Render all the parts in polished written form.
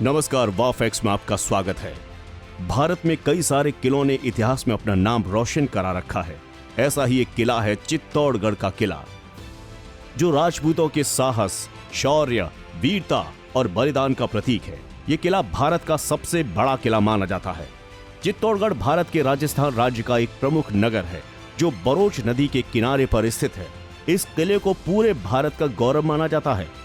नमस्कार, वाव फैक्ट्स में आपका स्वागत है। भारत में कई सारे किलों ने इतिहास में अपना नाम रोशन करा रखा है। ऐसा ही एक किला है चित्तौड़गढ़ का किला, जो राजपूतों के साहस, शौर्य, वीरता और बलिदान का प्रतीक है। ये किला भारत का सबसे बड़ा किला माना जाता है। चित्तौड़गढ़ भारत के राजस्थान राज्य का एक प्रमुख नगर है, जो बरोच नदी के किनारे पर स्थित है। इस किले को पूरे भारत का गौरव माना जाता है।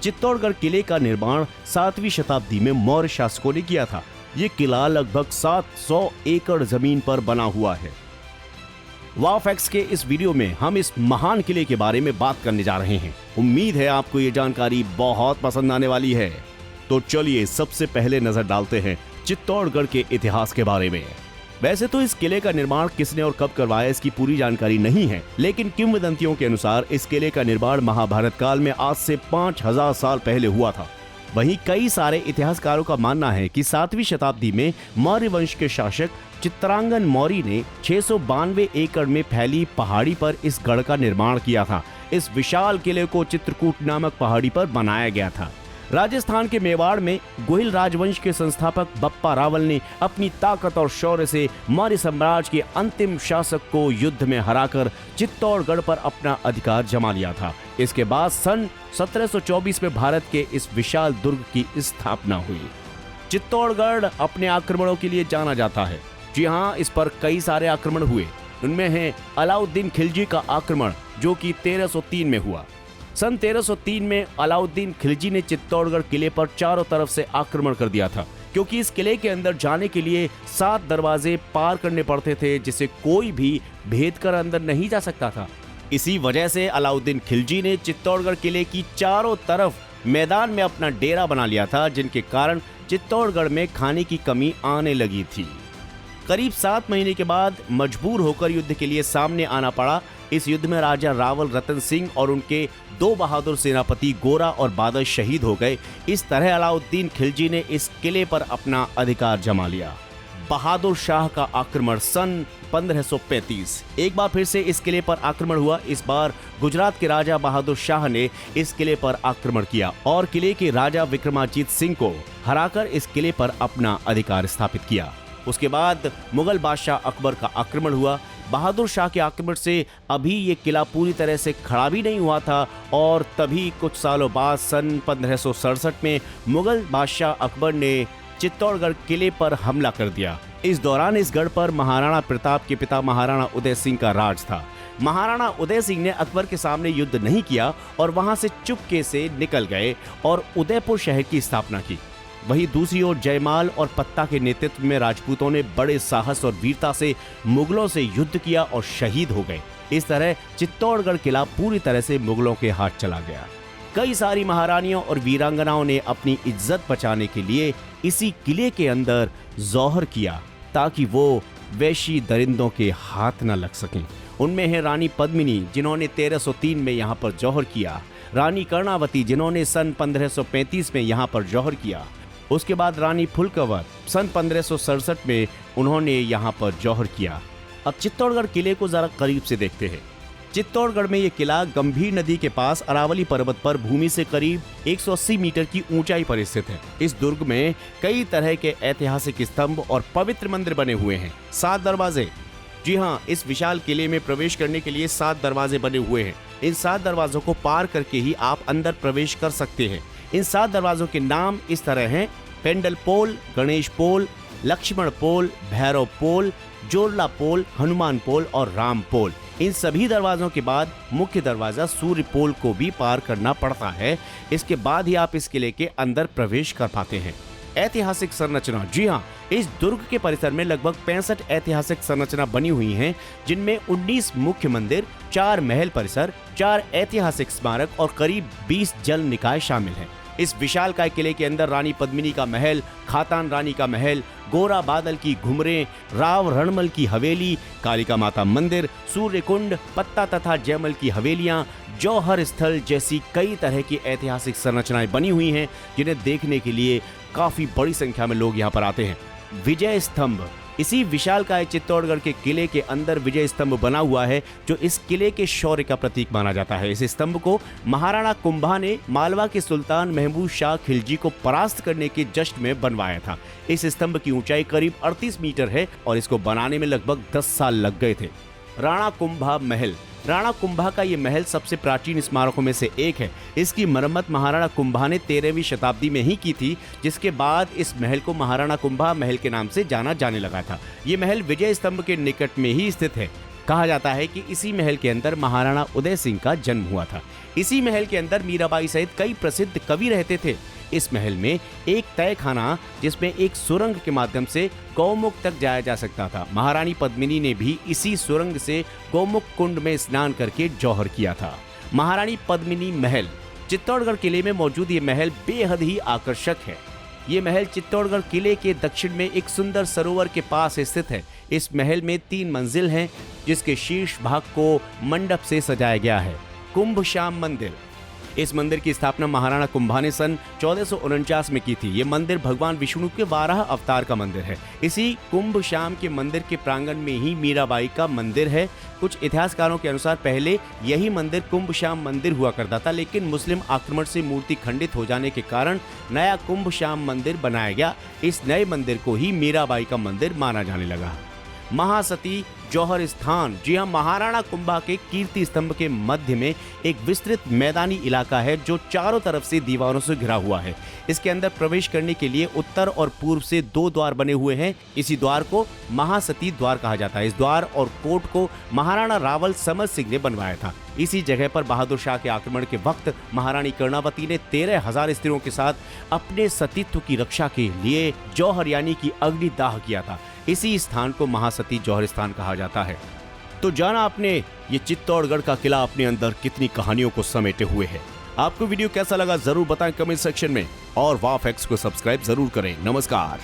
चित्तौड़गढ़ किले का निर्माण 7वीं शताब्दी में मौर्य शासकों ने किया था। ये किला लगभग 700 एकड़ जमीन पर बना हुआ है। वाव फैक्ट्स के इस वीडियो में हम इस महान किले के बारे में बात करने जा रहे हैं। उम्मीद है आपको ये जानकारी बहुत पसंद आने वाली है। तो चलिए सबसे पहले नजर डालते हैं चित्तौड़गढ़ के इतिहास के बारे में। वैसे तो इस किले का निर्माण किसने और कब करवाया इसकी पूरी जानकारी नहीं है, लेकिन किंवदंतियों के अनुसार इस किले का निर्माण महाभारत काल में आज से 5000 साल पहले हुआ था। वहीं कई सारे इतिहासकारों का मानना है कि 7वीं शताब्दी में मौर्य वंश के शासक चित्रांगन मौर्य ने 692 एकड़ में फैली पहाड़ी पर इस गढ़ का निर्माण किया था। इस विशाल किले को चित्रकूट नामक पहाड़ी पर बनाया गया था। राजस्थान के मेवाड़ में गोहिल राजवंश के संस्थापक बप्पा रावल ने अपनी ताकत और शौर्य से मौर्य साम्राज्य के अंतिम शासक को युद्ध में हराकर चित्तौड़गढ़ पर अपना अधिकार जमा लिया था। इसके बाद सन 1724 में भारत के इस विशाल दुर्ग की स्थापना हुई। चित्तौड़गढ़ अपने आक्रमणों के लिए जाना जाता है। जी हाँ, इस पर कई सारे आक्रमण हुए। उनमें है अलाउद्दीन खिलजी का आक्रमण, जो कि 1303 में हुआ। सन 1303 में अलाउद्दीन खिलजी ने चित्तौड़गढ़ किले पर चारों तरफ से आक्रमण कर दिया था, क्योंकि इस किले के अंदर जाने के लिए 7 दरवाजे पार करने पड़ते थे, जिसे कोई भी भेद कर अंदर नहीं जा सकता था। इसी वजह से अलाउद्दीन खिलजी ने चित्तौड़गढ़ किले की चारों तरफ मैदान में अपना डेरा बना लिया था, जिनके कारण चित्तौड़गढ़ में खाने की कमी आने लगी थी। करीब 7 महीने के बाद मजबूर होकर युद्ध के लिए सामने आना पड़ा। इस युद्ध में राजा रावल रतन सिंह और उनके 2 बहादुर सेनापति गोरा और बादल शहीद हो गए। इस तरह अलाउद्दीन खिलजी ने इस किले पर अपना अधिकार जमा लिया। बहादुर शाह का आक्रमण सन 1535। एक बार फिर से इस किले पर आक्रमण हुआ। इस बार गुजरात के राजा बहादुर शाह ने इस किले पर आक्रमण किया और किले के राजा विक्रमाजीत सिंह को हराकर इस किले पर अपना अधिकार स्थापित किया। उसके बाद मुगल बादशाह अकबर का आक्रमण हुआ। बहादुर शाह के आक्रमण से अभी ये किला पूरी तरह से खड़ा भी नहीं हुआ था, और तभी कुछ सालों बाद सन 1567 में मुगल बादशाह अकबर ने चित्तौड़गढ़ किले पर हमला कर दिया। इस दौरान इस गढ़ पर महाराणा प्रताप के पिता महाराणा उदय सिंह का राज था। महाराणा उदय सिंह ने अकबर के सामने युद्ध नहीं किया और वहां से चुपके से निकल गए और उदयपुर शहर की स्थापना की। वहीं दूसरी ओर जयमाल और पत्ता के नेतृत्व में राजपूतों ने बड़े साहस और वीरता से मुगलों से युद्ध किया और शहीद हो गए। इस तरह चित्तौड़गढ़ किला पूरी तरह से मुगलों के हाथ चला गया। कई सारी महारानियों और वीरांगनाओं ने अपनी इज्जत बचाने के लिए इसी किले के अंदर जौहर किया, ताकि वो वैशी दरिंदों के हाथ न लग सकें। उनमें है रानी पद्मिनी, जिन्होंने 1303 में यहाँ पर जौहर किया। रानी कर्णावती, जिन्होंने सन 1535 में यहाँ पर जौहर किया। उसके बाद रानी फुलकवर सन 1567 में उन्होंने यहाँ पर जौहर किया। अब चित्तौड़गढ़ किले को जरा करीब से देखते हैं। चित्तौड़गढ़ में ये किला गंभीर नदी के पास अरावली पर्वत पर भूमि से करीब 180 मीटर की ऊंचाई पर स्थित है। इस दुर्ग में कई तरह के ऐतिहासिक स्तंभ और पवित्र मंदिर बने हुए हैं। 7 दरवाजे, जी हाँ, इस विशाल किले में प्रवेश करने के लिए 7 दरवाजे बने हुए हैं। इन 7 दरवाजों को पार करके ही आप अंदर प्रवेश कर सकते हैं। इन 7 दरवाजों के नाम इस तरह हैं: पेंडल पोल, गणेश पोल, लक्ष्मण पोल, भैरव पोल, जोरला पोल, हनुमान पोल और राम पोल। इन सभी दरवाजों के बाद मुख्य दरवाजा सूर्य पोल को भी पार करना पड़ता है। इसके बाद ही आप इस किले के अंदर प्रवेश कर पाते हैं। ऐतिहासिक संरचना, जी हाँ, इस दुर्ग के परिसर में लगभग 65 ऐतिहासिक संरचना बनी हुई हैं, जिनमें 19 मुख्य मंदिर, 4 महल परिसर, 4 ऐतिहासिक स्मारक और करीब 20 जल निकाय शामिल हैं। इस विशालकाय किले के अंदर रानी पद्मिनी का महल, खातान रानी का महल, गोरा बादल की घुमरें, राव रणमल की हवेली, कालिका माता मंदिर, सूर्य कुंड, पत्ता तथा जयमल की हवेलियां, जौहर स्थल जैसी कई तरह की ऐतिहासिक संरचनाएं बनी हुई हैं, जिन्हें देखने के लिए काफी बड़ी संख्या में लोग यहाँ पर आते हैं। विजय स्तंभ, इसी विशालकाय चित्तौड़गढ़ के किले के अंदर विजय स्तंभ बना हुआ है, जो इस किले के शौर्य का प्रतीक माना जाता है। इस स्तंभ को महाराणा कुंभा ने मालवा के सुल्तान महमूद शाह खिलजी को परास्त करने के जश्न में बनवाया था। इस स्तंभ की ऊंचाई करीब 38 मीटर है और इसको बनाने में लगभग 10 साल लग गए थे। राणा कुंभा महल। राणा कुंभा का ये महल सबसे प्राचीन स्मारकों में से एक है। इसकी मरम्मत महाराणा कुंभा ने 13वीं शताब्दी में ही की थी, जिसके बाद इस महल को महाराणा कुंभा महल के नाम से जाना जाने लगा था। ये महल विजय स्तंभ के निकट में ही स्थित है। कहा जाता है कि इसी महल के अंदर महाराणा उदय सिंह का जन्म हुआ था। इसी महल के अंदर मीराबाई सहित कई प्रसिद्ध कवि रहते थे। इस महल में एक तहखाना, जिसमें एक सुरंग के माध्यम से गौमुख तक जाया जा सकता था। महारानी पद्मिनी ने भी इसी सुरंग से गौमुख कुंड में स्नान करके जौहर किया था। महारानी पद्मिनी महल। चित्तौड़गढ़ किले में मौजूद ये महल बेहद ही आकर्षक है। ये महल चित्तौड़गढ़ किले के दक्षिण में एक सुंदर सरोवर के पास स्थित है। इस महल में 3 मंजिल हैं, जिसके शीर्ष भाग को मंडप से सजाया गया है। कुंभश्याम मंदिर। इस मंदिर की स्थापना महाराणा कुंभा ने सन 1449 में की थी। ये मंदिर भगवान विष्णु के 12 अवतार का मंदिर है। इसी कुंभश्याम के मंदिर के प्रांगण में ही मीराबाई का मंदिर है। कुछ इतिहासकारों के अनुसार पहले यही मंदिर कुंभश्याम मंदिर हुआ करता था, लेकिन मुस्लिम आक्रमण से मूर्ति खंडित हो जाने के कारण नया कुंभश्याम मंदिर बनाया गया। इस नए मंदिर को ही मीराबाई का मंदिर माना जाने लगा। महासती जौहर स्थान। जी हां, महाराणा कुंभा के कीर्ति स्तंभ के मध्य में एक विस्तृत मैदानी इलाका है, जो चारों तरफ से दीवारों से घिरा हुआ है। इसके अंदर प्रवेश करने के लिए उत्तर और पूर्व से 2 द्वार बने हुए हैं। इसी द्वार को महासती द्वार कहा जाता है। इस द्वार और कोट को महाराणा रावल समर सिंह ने बनवाया था। इसी जगह पर बहादुर शाह के आक्रमण के वक्त महारानी कर्णावती ने 13,000 स्त्रियों के साथ अपने सतीत्व की रक्षा के लिए जौहर यानी कि अग्निदाह किया था। इसी स्थान को महासती जौहर स्थान कहा जाता है। तो जाना आपने ये चित्तौड़गढ़ का किला अपने अंदर कितनी कहानियों को समेटे हुए है। आपको वीडियो कैसा लगा जरूर बताएं कमेंट सेक्शन में, और वाव फैक्ट्स को सब्सक्राइब जरूर करें। नमस्कार।